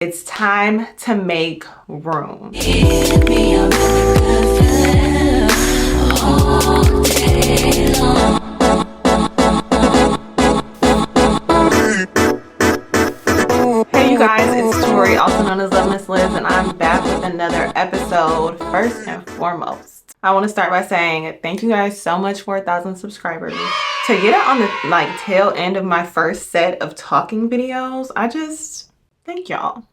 It's time to make room. Hey you guys, it's Tori, also known as Love Miss Liz, and I'm back with another episode. First and foremost, I want to start by saying thank you guys so much for 1,000 subscribers. To get it on the tail end of my first set of talking videos, I just thank y'all.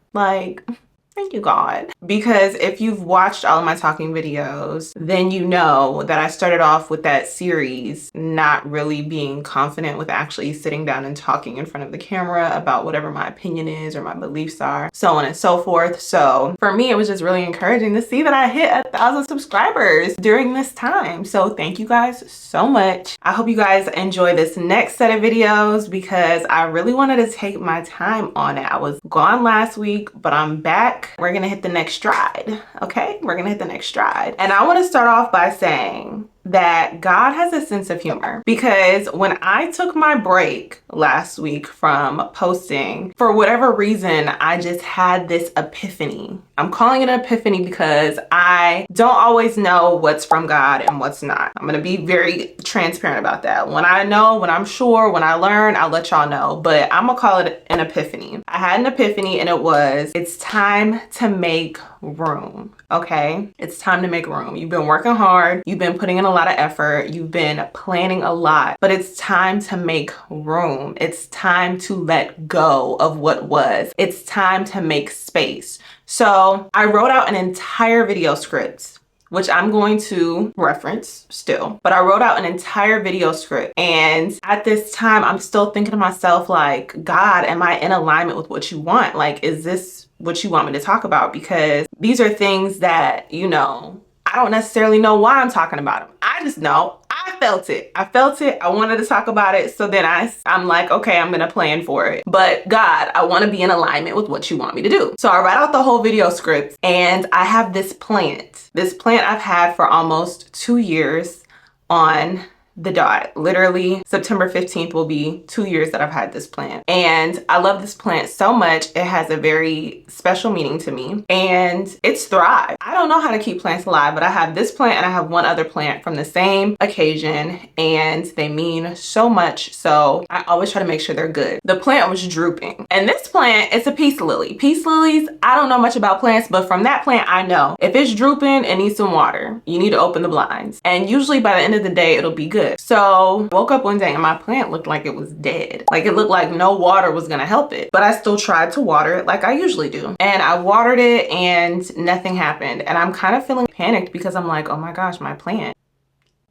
Thank you, God. Because if you've watched all of my talking videos, then you know that I started off with that series not really being confident with actually sitting down and talking in front of the camera about whatever my opinion is or my beliefs are, so on and so forth. So for me, it was just really encouraging to see that I hit 1,000 subscribers during this time. So thank you guys so much. I hope you guys enjoy this next set of videos because I really wanted to take my time on it. I was gone last week, but I'm back. We're gonna hit the next stride, okay? We're gonna hit the next stride. And I wanna start off by saying that God has a sense of humor, because when I took my break last week from posting, for whatever reason, I just had this epiphany. I'm calling it an epiphany because I don't always know what's from God and what's not. I'm gonna be very transparent about that. When I know, when I'm sure, when I learn, I'll let y'all know, but I'm gonna call it an epiphany. I had an epiphany and it was, it's time to make room, okay? It's time to make room. You've been working hard, you've been putting in a lot of effort, you've been planning a lot, but it's time to make room. It's time to let go of what was. It's time to make space. So I wrote out an entire video script, which I'm going to reference still, but I wrote out an entire video script. And at this time, I'm still thinking to myself, like, God, am I in alignment with what you want? Like, is this what you want me to talk about? Because these are things that, you know, I don't necessarily know why I'm talking about them. I just know I felt it. I wanted to talk about it. So then I'm like, okay, I'm going to plan for it. But God, I want to be in alignment with what you want me to do. So I write out the whole video script and I have this plant. This plant I've had for almost 2 years on the dot. Literally September 15th will be 2 years that I've had this plant. And I love this plant so much. It has a very special meaning to me and it's thrived. I don't know how to keep plants alive, but I have this plant and I have one other plant from the same occasion and they mean so much. So I always try to make sure they're good. The plant was drooping and this plant, it's a peace lily. Peace lilies, I don't know much about plants, but from that plant, I know if it's drooping, it needs some water. You need to open the blinds. And usually by the end of the day, it'll be good. So I woke up one day and my plant looked like it was dead. Like it looked like no water was gonna help it, but I still tried to water it like I usually do. And I watered it and nothing happened. And I'm kind of feeling panicked because I'm like, oh my gosh, my plant,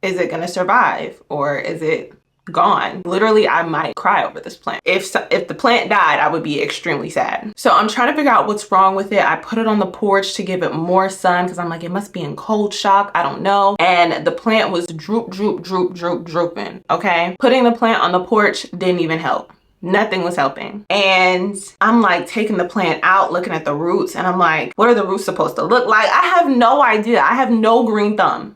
is it gonna survive or is it gone? Literally, I might cry over this plant. If the plant died, I would be extremely sad. So I'm trying to figure out what's wrong with it. I put it on the porch to give it more sun because I'm like, it must be in cold shock. I don't know. And the plant was drooping. Okay. Putting the plant on the porch didn't even help. Nothing was helping. And I'm like taking the plant out, looking at the roots, and I'm like, what are the roots supposed to look like? I have no idea. I have no green thumb.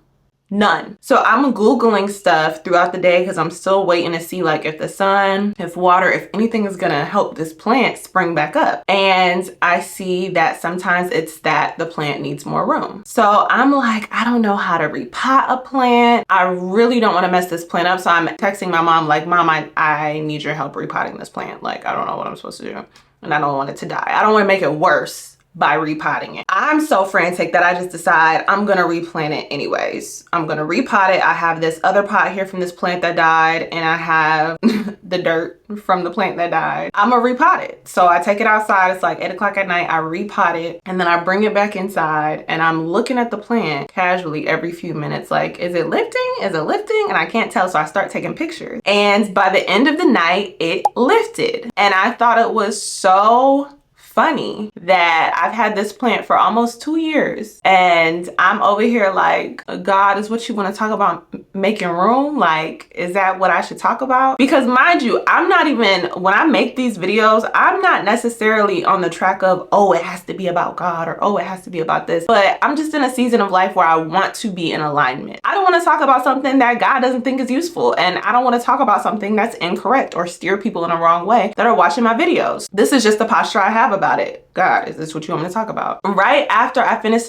None. So I'm Googling stuff throughout the day because I'm still waiting to see like if the sun, if water, if anything is gonna help this plant spring back up. And I see that sometimes it's that the plant needs more room. So I'm like, I don't know how to repot a plant. I really don't want to mess this plant up. So I'm texting my mom like, Mom, I need your help repotting this plant. Like, I don't know what I'm supposed to do. And I don't want it to die. I don't want to make it worse by repotting it. I'm so frantic that I just decide I'm gonna replant it anyways. I'm gonna repot it. I have this other pot here from this plant that died and I have the dirt from the plant that died. I'm gonna repot it. So I take it outside. It's like 8 o'clock at night. I repot it and then I bring it back inside and I'm looking at the plant casually every few minutes. Like, is it lifting? Is it lifting? And I can't tell. So I start taking pictures. And by the end of the night, it lifted. And I thought it was so funny that I've had this plant for almost 2 years and I'm over here like, God, is what you want to talk about making room? Like, is that what I should talk about? Because mind you, I'm not even, when I make these videos, I'm not necessarily on the track of, oh, it has to be about God or oh, it has to be about this. But I'm just in a season of life where I want to be in alignment. I don't want to talk about something that God doesn't think is useful. And I don't want to talk about something that's incorrect or steer people in a wrong way that are watching my videos. This is just the posture I have about it. God, is this what you want me to talk about? Right after I finish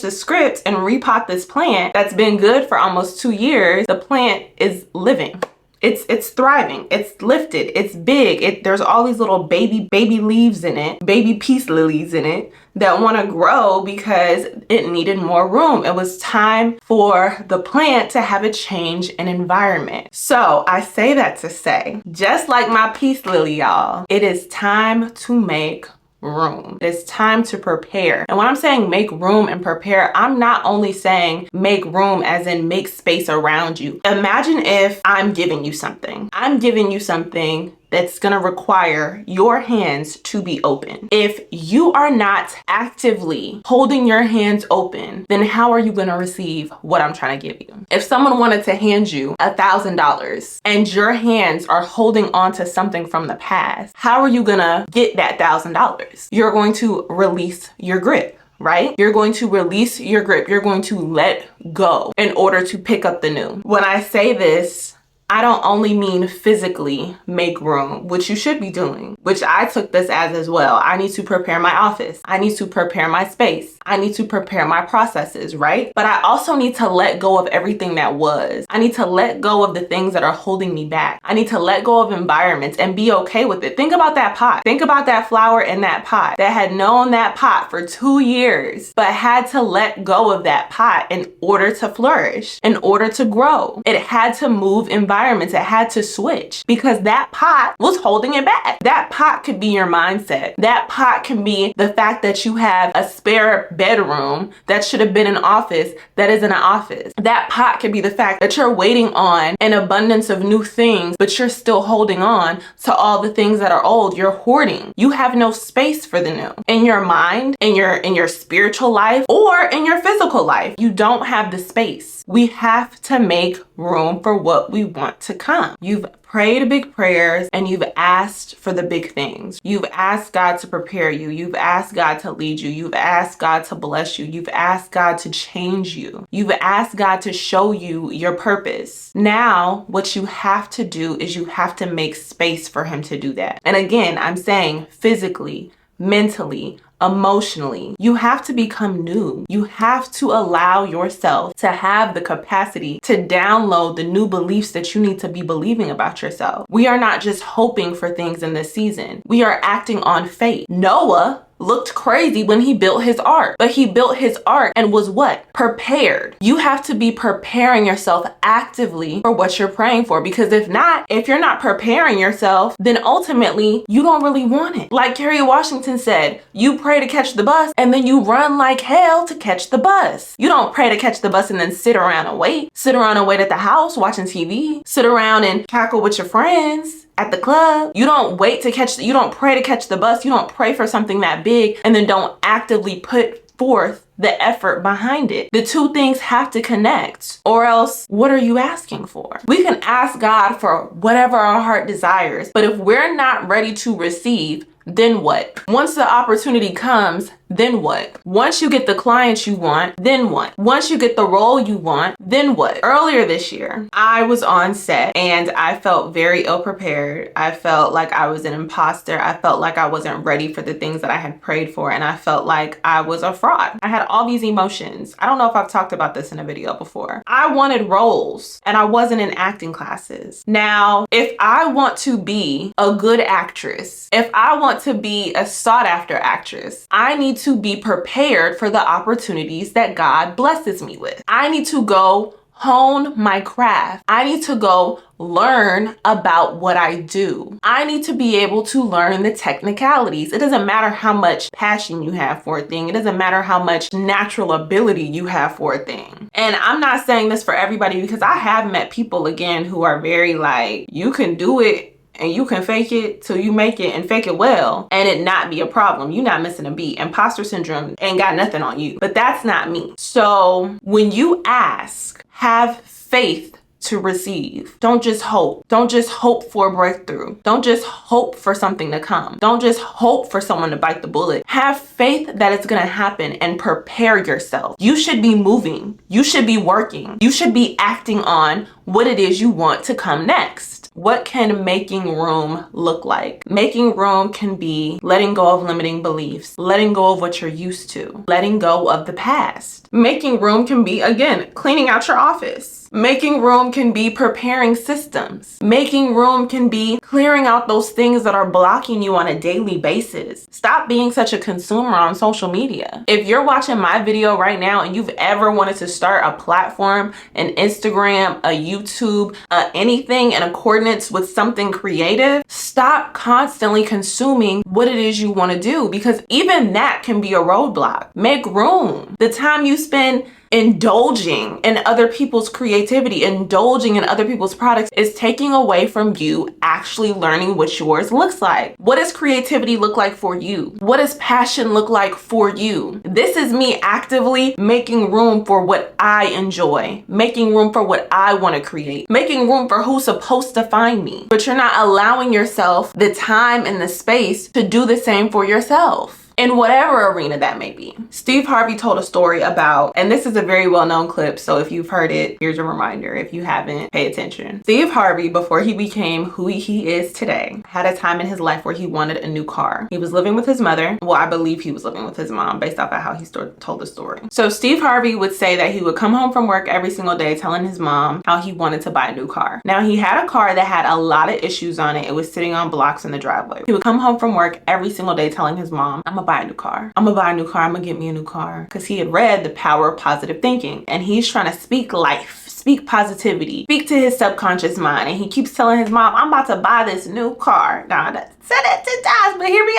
the script and repot this plant that's been good for almost 2 years, the plant is living. It's thriving, it's lifted, it's big. There's all these little baby leaves in it, baby peace lilies in it that want to grow because it needed more room. It was time for the plant to have a change in environment. So I say that to say, just like my peace lily, y'all, it is time to make room. It's time to prepare. And when I'm saying make room and prepare, I'm not only saying make room as in make space around you. Imagine if I'm giving you something. I'm giving you something that's gonna require your hands to be open. If you are not actively holding your hands open, then how are you gonna receive what I'm trying to give you? If someone wanted to hand you $1,000 and your hands are holding on to something from the past, how are you gonna get that $1,000? You're going to release your grip. Right? You're going to release your grip. You're going to let go in order to pick up the new. When I say this, I don't only mean physically make room, which you should be doing, which I took this as well. I need to prepare my office. I need to prepare my space. I need to prepare my processes, right? But I also need to let go of everything that was. I need to let go of the things that are holding me back. I need to let go of environments and be okay with it. Think about that pot. Think about that flower in that pot that had known that pot for 2 years, but had to let go of that pot in order to flourish, in order to grow. It had to move environments. It had to switch because that pot was holding it back. That pot could be your mindset. That pot can be the fact that you have a spare bedroom that should have been an office that isn't an office. That pot could be the fact that you're waiting on an abundance of new things, but you're still holding on to all the things that are old. You're hoarding. You have no space for the new. In your mind, in your spiritual life, or in your physical life, you don't have the space. We have to make room for what we want to come. You've prayed big prayers and you've asked for the big things. You've asked God to prepare you. You've asked God to lead you. You've asked God to bless you. You've asked God to change you. You've asked God to show you your purpose. Now, what you have to do is you have to make space for him to do that. And again, I'm saying physically, mentally, emotionally, you have to become new. You have to allow yourself to have the capacity to download the new beliefs that you need to be believing about yourself. We are not just hoping for things in this season. We are acting on faith. Noah looked crazy when he built his ark, but he built his ark and was what? Prepared. You have to be preparing yourself actively for what you're praying for, because if you're not preparing yourself, then ultimately you don't really want it. Like Kerry Washington said, you pray to catch the bus and then you run like hell to catch the bus. You don't pray to catch the bus and then sit around and wait. Sit around and wait at the house watching TV. Sit around and cackle with your friends at the club. You don't you don't pray to catch the bus. You don't pray for something that big and then don't actively put forth the effort behind it. The two things have to connect, or else what are you asking for? We can ask God for whatever our heart desires, but if we're not ready to receive, then what? Once the opportunity comes, then what? Once you get the clients you want, then what? Once you get the role you want, then what? Earlier this year, I was on set and I felt very ill prepared. I felt like I was an imposter. I felt like I wasn't ready for the things that I had prayed for, and I felt like I was a fraud. I had all these emotions. I don't know if I've talked about this in a video before. I wanted roles and I wasn't in acting classes. Now, if I want to be a good actress, if I want to be a sought after actress, I need to be prepared for the opportunities that God blesses me with. I need to go hone my craft. I need to go learn about what I do. I need to be able to learn the technicalities. It doesn't matter how much passion you have for a thing. It doesn't matter how much natural ability you have for a thing. And I'm not saying this for everybody, because I have met people, again, who are very like, you can do it and you can fake it till you make it and fake it well and it not be a problem. You're not missing a beat. Imposter syndrome ain't got nothing on you. But that's not me. So when you ask, have faith to receive. Don't just hope. Don't just hope for a breakthrough. Don't just hope for something to come. Don't just hope for someone to bite the bullet. Have faith that it's going to happen and prepare yourself. You should be moving. You should be working. You should be acting on what it is you want to come next. What can making room look like? Making room can be letting go of limiting beliefs, letting go of what you're used to, letting go of the past. Making room can be, again, cleaning out your office. Making room can be preparing systems. Making room can be clearing out those things that are blocking you on a daily basis. Stop being such a consumer on social media. If you're watching my video right now and you've ever wanted to start a platform, an Instagram, a YouTube, anything in accordance with something creative, stop constantly consuming what it is you want to do, because even that can be a roadblock. Make room. The time you spend indulging in other people's creativity, indulging in other people's products, is taking away from you actually learning what yours looks like. What does creativity look like for you? What does passion look like for you? This is me actively making room for what I enjoy, making room for what I want to create, making room for who's supposed to find me. But you're not allowing yourself the time and the space to do the same for yourself, in whatever arena that may be. Steve Harvey told a story about, and this is a very well-known clip, so if you've heard it, here's a reminder. If you haven't, pay attention. Steve Harvey, before he became who he is today, had a time in his life where he wanted a new car. He was living with his mother. Well, I believe he was living with his mom based off of how he told the story. So Steve Harvey would say that he would come home from work every single day telling his mom how he wanted to buy a new car. Now, he had a car that had a lot of issues on it. It was sitting on blocks in the driveway. He would come home from work every single day telling his mom, I'm gonna buy a new car. I'm gonna buy a new car. I'm gonna get me a new car. Because he had read The Power of Positive Thinking, and he's trying to speak life, speak positivity, speak to his subconscious mind. And he keeps telling his mom, I'm about to buy this new car. Now, I said it 10 times, but hear me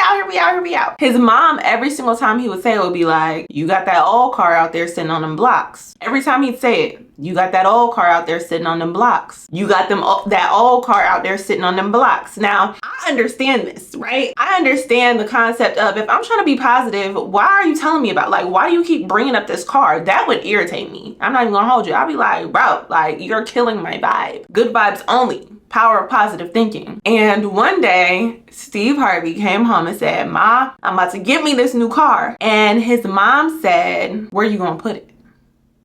out. His mom, every single time he would say it, would be like, you got that old car out there sitting on them blocks. Every time he'd say it, you got that old car out there sitting on them blocks. You got that old car out there sitting on them blocks. Now, I understand this, right? I understand the concept of, if I'm trying to be positive, why are you telling me about, like, why do you keep bringing up this car? That would irritate me. I'm not even gonna hold you. I'll be like, bro, like, you're killing my vibe. Good vibes only. Power of positive thinking. And one day, Steve Harvey came home and said, Ma, I'm about to get me this new car. And his mom said, where you gonna put it?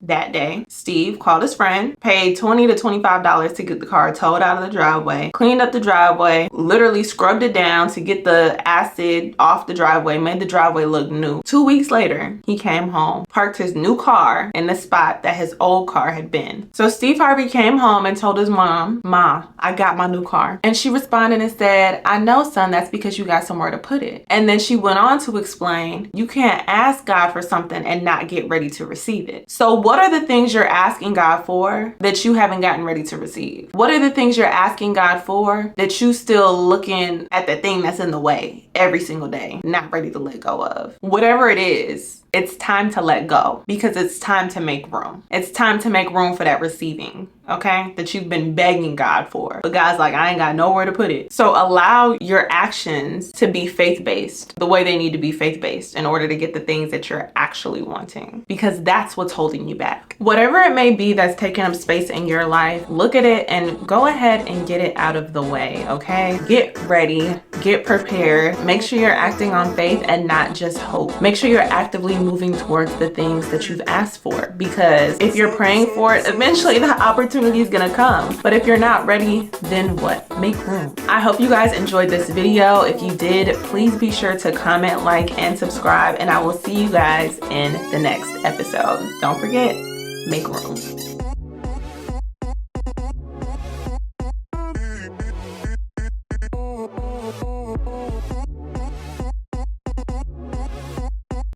That day, Steve called his friend, paid $20 to $25 to get the car towed out of the driveway, cleaned up the driveway, literally scrubbed it down to get the acid off the driveway, made the driveway look new. 2 weeks later, he came home, parked his new car in the spot that his old car had been. So Steve Harvey came home and told his mom, Ma, I got my new car. And she responded and said, I know, son, that's because you got somewhere to put it. And then she went on to explain, you can't ask God for something and not get ready to receive it. So what are the things you're asking God for that you haven't gotten ready to receive? What are the things you're asking God for that you still looking at the thing that's in the way every single day, not ready to let go of? Whatever it is, it's time to let go, because it's time to make room. It's time to make room for that receiving, okay, that you've been begging God for. But God's like, I ain't got nowhere to put it. So allow your actions to be faith-based the way they need to be faith-based in order to get the things that you're actually wanting, because that's what's holding you back. Whatever it may be that's taking up space in your life, look at it and go ahead and get it out of the way, okay? Get ready, get prepared. Make sure you're acting on faith and not just hope. Make sure you're actively moving towards the things that you've asked for, because if you're praying for it, eventually the opportunity is gonna come. But if you're not ready, then what? Make room. I hope you guys enjoyed this video. If you did, please be sure to comment, like, and subscribe, and I will see you guys in the next episode. Don't forget, make room.